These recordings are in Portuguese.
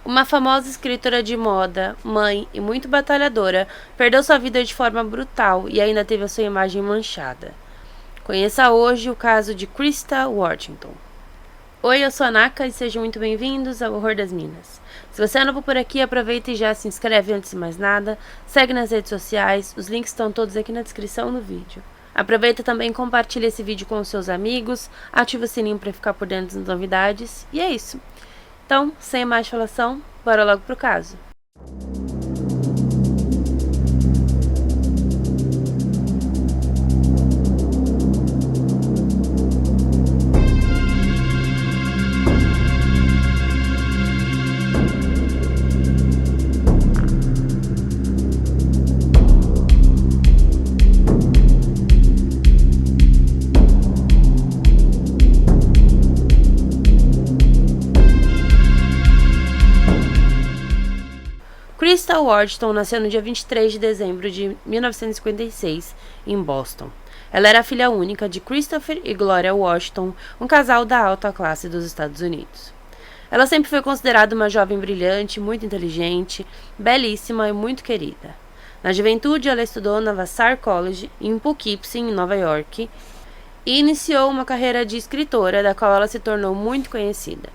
Uma famosa escritora de moda, mãe e muito batalhadora, perdeu sua vida de forma brutal e ainda teve a sua imagem manchada. Conheça hoje o caso de Krista Worthington. Oi, eu sou a Naka e sejam muito bem-vindos ao Horror das Minas. Se você é novo por aqui, aproveita e já se inscreve antes de mais nada, segue nas redes sociais, os links estão todos aqui na descrição do vídeo. Aproveita também e compartilha esse vídeo com os seus amigos, ativa o sininho para ficar por dentro das novidades, e é isso. Então, sem mais falação, bora logo pro caso. Krista Worthington nasceu no dia 23 de dezembro de 1956, em Boston. Ela era a filha única de Christopher e Gloria Washington, um casal da alta classe dos Estados Unidos. Ela sempre foi considerada uma jovem brilhante, muito inteligente, belíssima e muito querida. Na juventude, ela estudou na Vassar College, em Poughkeepsie, em Nova York, e iniciou uma carreira de escritora, da qual ela se tornou muito conhecida.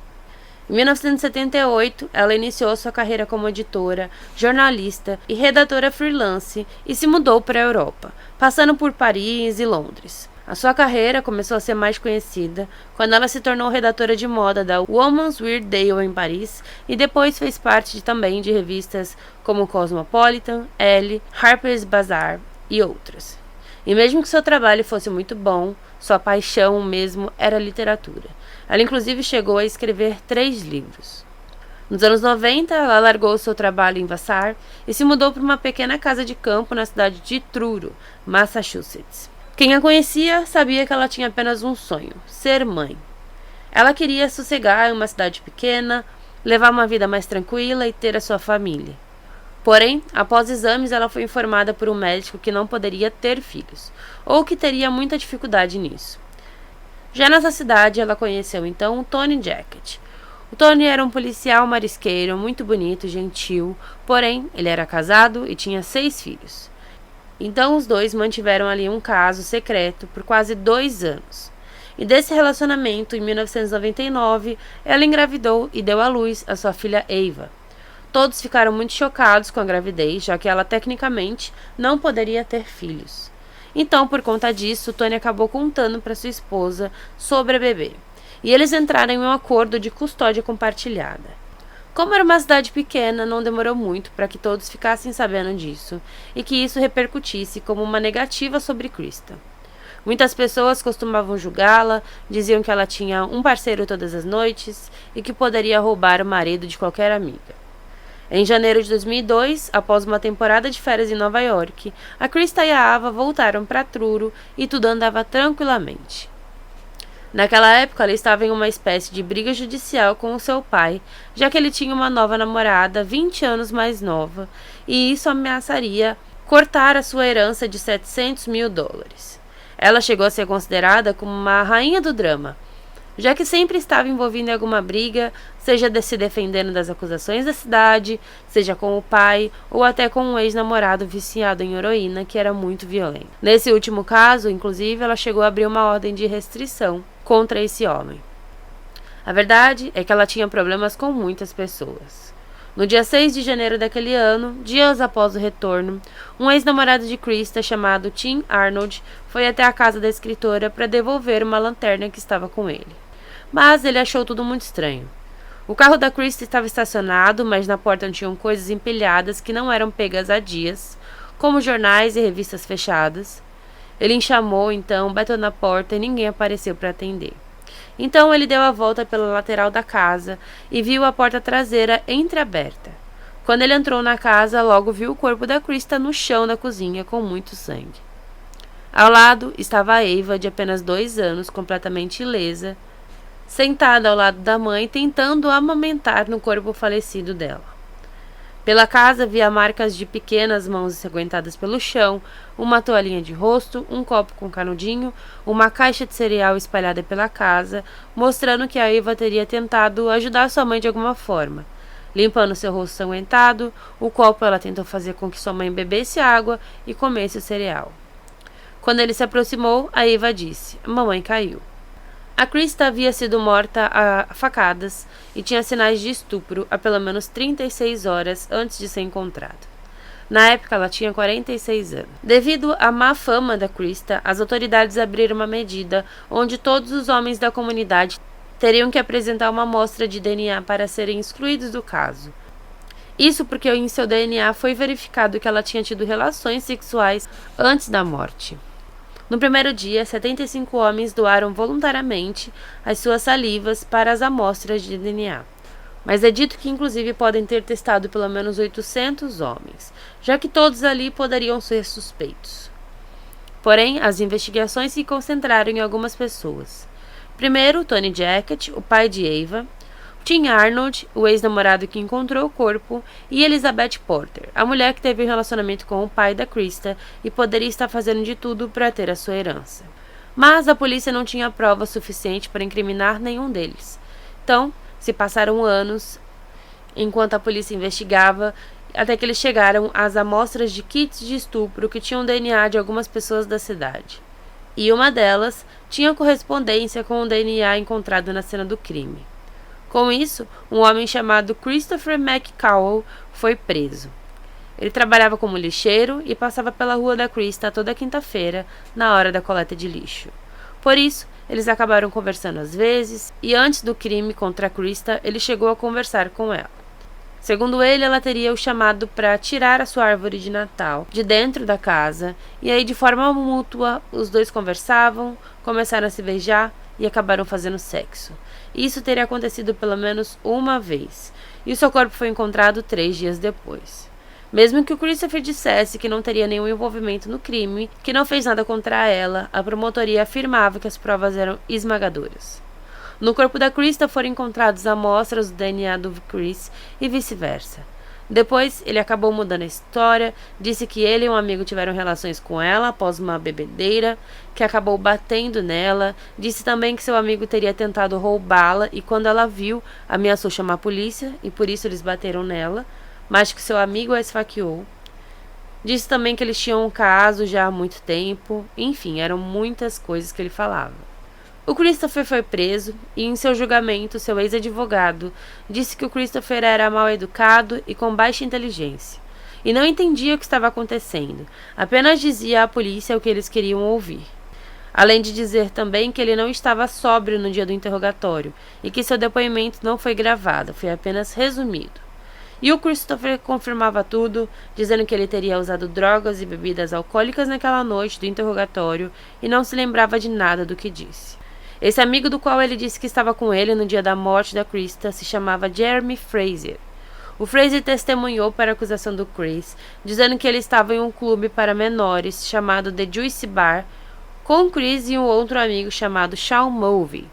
Em 1978, ela iniciou sua carreira como editora, jornalista e redatora freelance e se mudou para a Europa, passando por Paris e Londres. A sua carreira começou a ser mais conhecida quando ela se tornou redatora de moda da Woman's Wear Daily em Paris e depois fez parte também de revistas como Cosmopolitan, Elle, Harper's Bazaar e outras. E mesmo que seu trabalho fosse muito bom, sua paixão mesmo era a literatura. Ela inclusive chegou a escrever 3 livros. Nos anos 90, ela largou seu trabalho em Vassar e se mudou para uma pequena casa de campo na cidade de Truro, Massachusetts. Quem a conhecia sabia que ela tinha apenas um sonho: ser mãe. Ela queria sossegar em uma cidade pequena, levar uma vida mais tranquila e ter a sua família. Porém, após exames, ela foi informada por um médico que não poderia ter filhos, ou que teria muita dificuldade nisso. Já nessa cidade, ela conheceu então o Tony Jacket. O Tony era um policial marisqueiro, muito bonito e gentil, porém, ele era casado e tinha 6 filhos. Então, os dois mantiveram ali um caso secreto por quase 2 anos. E desse relacionamento, em 1999, ela engravidou e deu à luz a sua filha Ava. Todos ficaram muito chocados com a gravidez, já que ela tecnicamente não poderia ter filhos. Então, por conta disso, Tony acabou contando para sua esposa sobre a bebê. E eles entraram em um acordo de custódia compartilhada. Como era uma cidade pequena, não demorou muito para que todos ficassem sabendo disso, e que isso repercutisse como uma negativa sobre Krista. Muitas pessoas costumavam julgá-la, diziam que ela tinha um parceiro todas as noites e que poderia roubar o marido de qualquer amiga. Em janeiro de 2002, após uma temporada de férias em Nova York, a Krista e a Ava voltaram para Truro e tudo andava tranquilamente. Naquela época, ela estava em uma espécie de briga judicial com o seu pai, já que ele tinha uma nova namorada 20 anos mais nova, e isso ameaçaria cortar a sua herança de $700 mil. Ela chegou a ser considerada como uma rainha do drama, já que sempre estava envolvida em alguma briga, seja se defendendo das acusações da cidade, seja com o pai, ou até com um ex-namorado viciado em heroína que era muito violento. Nesse último caso, inclusive, ela chegou a abrir uma ordem de restrição contra esse homem. A verdade é que ela tinha problemas com muitas pessoas. No dia 6 de janeiro daquele ano, dias após o retorno, um ex-namorado de Krista chamado Tim Arnold foi até a casa da escritora para devolver uma lanterna que estava com ele. Mas ele achou tudo muito estranho. O carro da Krista estava estacionado, mas na porta tinham coisas empilhadas que não eram pegas há dias, como jornais e revistas fechadas. Ele chamou, então, bateu na porta e ninguém apareceu para atender. Então ele deu a volta pela lateral da casa e viu a porta traseira entreaberta. Quando ele entrou na casa, logo viu o corpo da Krista no chão da cozinha com muito sangue. Ao lado estava a Ava, de apenas 2 anos, completamente ilesa, sentada ao lado da mãe, tentando amamentar no corpo falecido dela. Pela casa havia marcas de pequenas mãos ensanguentadas pelo chão, uma toalhinha de rosto, um copo com canudinho, uma caixa de cereal espalhada pela casa, mostrando que a Ava teria tentado ajudar sua mãe de alguma forma, Limpando seu rosto sanguentado, o copo ela tentou fazer com que sua mãe bebesse água e comesse o cereal. Quando ele se aproximou, a Eva disse: "Mamãe caiu." A Krista havia sido morta a facadas e tinha sinais de estupro há pelo menos 36 horas antes de ser encontrada. Na época, ela tinha 46 anos. Devido à má fama da Krista, as autoridades abriram uma medida onde todos os homens da comunidade teriam que apresentar uma amostra de DNA para serem excluídos do caso. Isso porque em seu DNA foi verificado que ela tinha tido relações sexuais antes da morte. No primeiro dia, 75 homens doaram voluntariamente as suas salivas para as amostras de DNA. Mas é dito que inclusive podem ter testado pelo menos 800 homens, já que todos ali poderiam ser suspeitos. Porém, as investigações se concentraram em algumas pessoas. Primeiro, Tony Jackett, o pai de Eva, Tim Arnold, o ex-namorado que encontrou o corpo, e Elizabeth Porter, a mulher que teve um relacionamento com o pai da Krista e poderia estar fazendo de tudo para ter a sua herança. Mas a polícia não tinha prova suficiente para incriminar nenhum deles. Então, se passaram anos enquanto a polícia investigava, até que eles chegaram às amostras de kits de estupro que tinham DNA de algumas pessoas da cidade. E uma delas tinha correspondência com o DNA encontrado na cena do crime. Com isso, um homem chamado Christopher McCowell foi preso. Ele trabalhava como lixeiro e passava pela rua da Krista toda quinta-feira, na hora da coleta de lixo. Por isso, eles acabaram conversando às vezes, e antes do crime contra a Krista, ele chegou a conversar com ela. Segundo ele, ela teria o chamado para tirar a sua árvore de Natal de dentro da casa, e aí de forma mútua, os dois conversavam, começaram a se beijar e acabaram fazendo sexo. Isso teria acontecido pelo menos uma vez, e o seu corpo foi encontrado 3 dias depois. Mesmo que o Christopher dissesse que não teria nenhum envolvimento no crime, que não fez nada contra ela, a promotoria afirmava que as provas eram esmagadoras. No corpo da Krista foram encontradas amostras do DNA do Chris e vice-versa. Depois, ele acabou mudando a história, disse que ele e um amigo tiveram relações com ela após uma bebedeira, que acabou batendo nela, disse também que seu amigo teria tentado roubá-la e quando ela viu, ameaçou chamar a polícia e por isso eles bateram nela, mas que seu amigo a esfaqueou. Disse também que eles tinham um caso já há muito tempo, enfim, eram muitas coisas que ele falava. O Christopher foi preso e, em seu julgamento, seu ex-advogado disse que o Christopher era mal educado e com baixa inteligência, e não entendia o que estava acontecendo, apenas dizia à polícia o que eles queriam ouvir. Além de dizer também que ele não estava sóbrio no dia do interrogatório e que seu depoimento não foi gravado, foi apenas resumido. E o Christopher confirmava tudo, dizendo que ele teria usado drogas e bebidas alcoólicas naquela noite do interrogatório e não se lembrava de nada do que disse. Esse amigo do qual ele disse que estava com ele no dia da morte da Krista se chamava Jeremy Fraser. O Fraser testemunhou para a acusação do Chris, dizendo que ele estava em um clube para menores chamado The Juicy Bar, com Chris e um outro amigo chamado Sean Mulvey,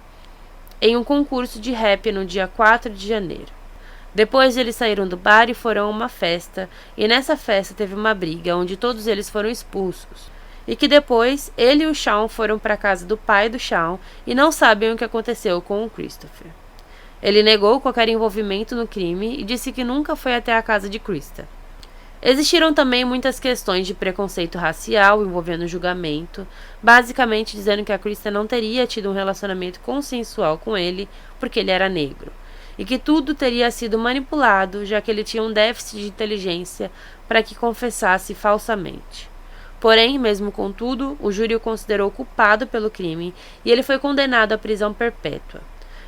em um concurso de rap no dia 4 de janeiro. Depois eles saíram do bar e foram a uma festa, e nessa festa teve uma briga onde todos eles foram expulsos. E que depois ele e o Sean foram para a casa do pai do Sean e não sabem o que aconteceu com o Christopher. Ele negou qualquer envolvimento no crime e disse que nunca foi até a casa de Krista. Existiram também muitas questões de preconceito racial envolvendo o julgamento, basicamente dizendo que a Krista não teria tido um relacionamento consensual com ele porque ele era negro, e que tudo teria sido manipulado, já que ele tinha um déficit de inteligência para que confessasse falsamente. Porém, mesmo com tudo, o júri o considerou culpado pelo crime e ele foi condenado à prisão perpétua.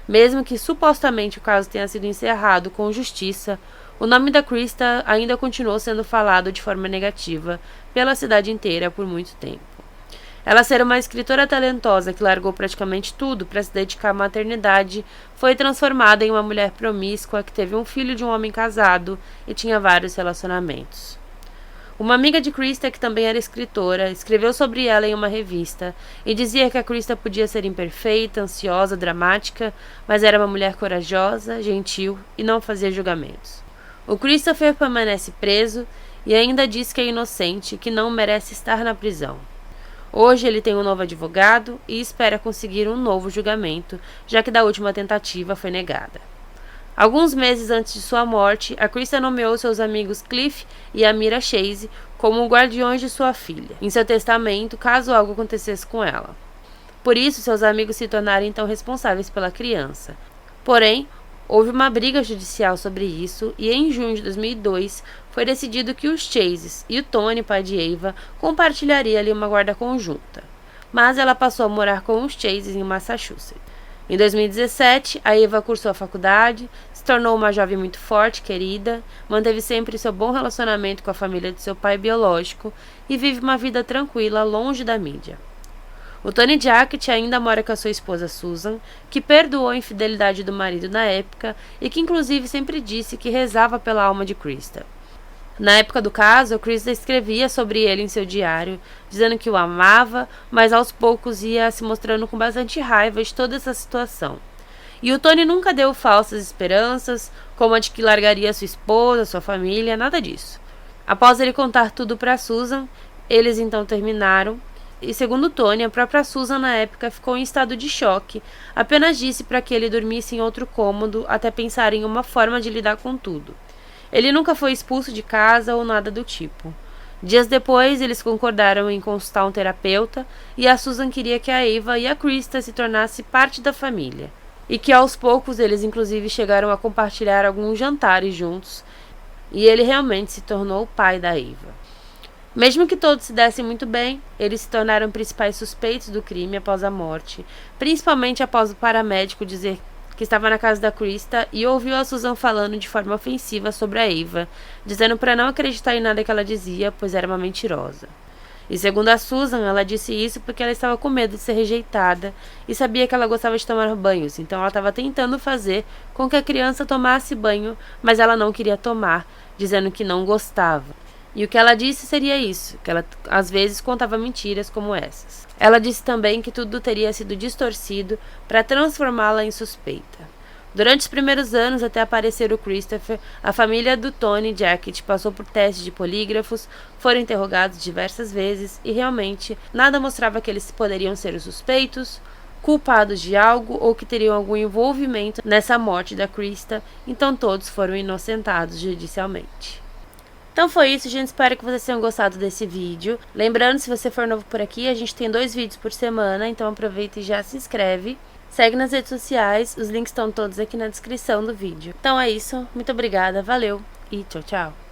Mesmo que supostamente o caso tenha sido encerrado com justiça, o nome da Krista ainda continuou sendo falado de forma negativa pela cidade inteira por muito tempo. Ela ser uma escritora talentosa que largou praticamente tudo para se dedicar à maternidade, foi transformada em uma mulher promíscua que teve um filho de um homem casado e tinha vários relacionamentos. Uma amiga de Krista, que também era escritora, escreveu sobre ela em uma revista e dizia que a Krista podia ser imperfeita, ansiosa, dramática, mas era uma mulher corajosa, gentil e não fazia julgamentos. O Christopher permanece preso e ainda diz que é inocente e que não merece estar na prisão. Hoje ele tem um novo advogado e espera conseguir um novo julgamento, já que da última tentativa foi negada. Alguns meses antes de sua morte, a Krista nomeou seus amigos Cliff e Amira Chase como guardiões de sua filha, em seu testamento, caso algo acontecesse com ela. Por isso, seus amigos se tornaram então responsáveis pela criança. Porém, houve uma briga judicial sobre isso e em junho de 2002 foi decidido que os Chases e o Tony, pai de Ava, compartilhariam ali uma guarda conjunta. Mas ela passou a morar com os Chases em Massachusetts. Em 2017, a Ava cursou a faculdade, se tornou uma jovem muito forte, querida, manteve sempre seu bom relacionamento com a família de seu pai biológico e vive uma vida tranquila, longe da mídia. O Tony Jackett ainda mora com a sua esposa Susan, que perdoou a infidelidade do marido na época e que inclusive sempre disse que rezava pela alma de Krista. Na época do caso, Krista escrevia sobre ele em seu diário, dizendo que o amava, mas aos poucos ia se mostrando com bastante raiva de toda essa situação. E o Tony nunca deu falsas esperanças, como a de que largaria sua esposa, sua família, nada disso. Após ele contar tudo para Susan, eles então terminaram. E segundo Tony, a própria Susan na época ficou em estado de choque, apenas disse para que ele dormisse em outro cômodo até pensar em uma forma de lidar com tudo. Ele nunca foi expulso de casa ou nada do tipo. Dias depois, eles concordaram em consultar um terapeuta e a Susan queria que a Ava e a Krista se tornassem parte da família. E que aos poucos eles inclusive chegaram a compartilhar alguns jantares juntos e ele realmente se tornou o pai da Ava. Mesmo que todos se dessem muito bem, eles se tornaram principais suspeitos do crime após a morte, principalmente após o paramédico dizer que estava na casa da Krista e ouviu a Susan falando de forma ofensiva sobre a Ava, dizendo para não acreditar em nada que ela dizia, pois era uma mentirosa. E segundo a Susan, ela disse isso porque ela estava com medo de ser rejeitada e sabia que ela gostava de tomar banhos, então ela estava tentando fazer com que a criança tomasse banho, mas ela não queria tomar, dizendo que não gostava. E o que ela disse seria isso, que ela às vezes contava mentiras como essas. Ela disse também que tudo teria sido distorcido para transformá-la em suspeita. Durante os primeiros anos, até aparecer o Christopher, a família do Tony Jackett passou por testes de polígrafos, foram interrogados diversas vezes e realmente nada mostrava que eles poderiam ser os suspeitos, culpados de algo ou que teriam algum envolvimento nessa morte da Krista, então todos foram inocentados judicialmente. Então foi isso, gente. Espero que vocês tenham gostado desse vídeo. Lembrando, se você for novo por aqui, a gente tem 2 vídeos por semana, então aproveita e já se inscreve. Segue nas redes sociais, os links estão todos aqui na descrição do vídeo. Então é isso, muito obrigada, valeu e tchau, tchau.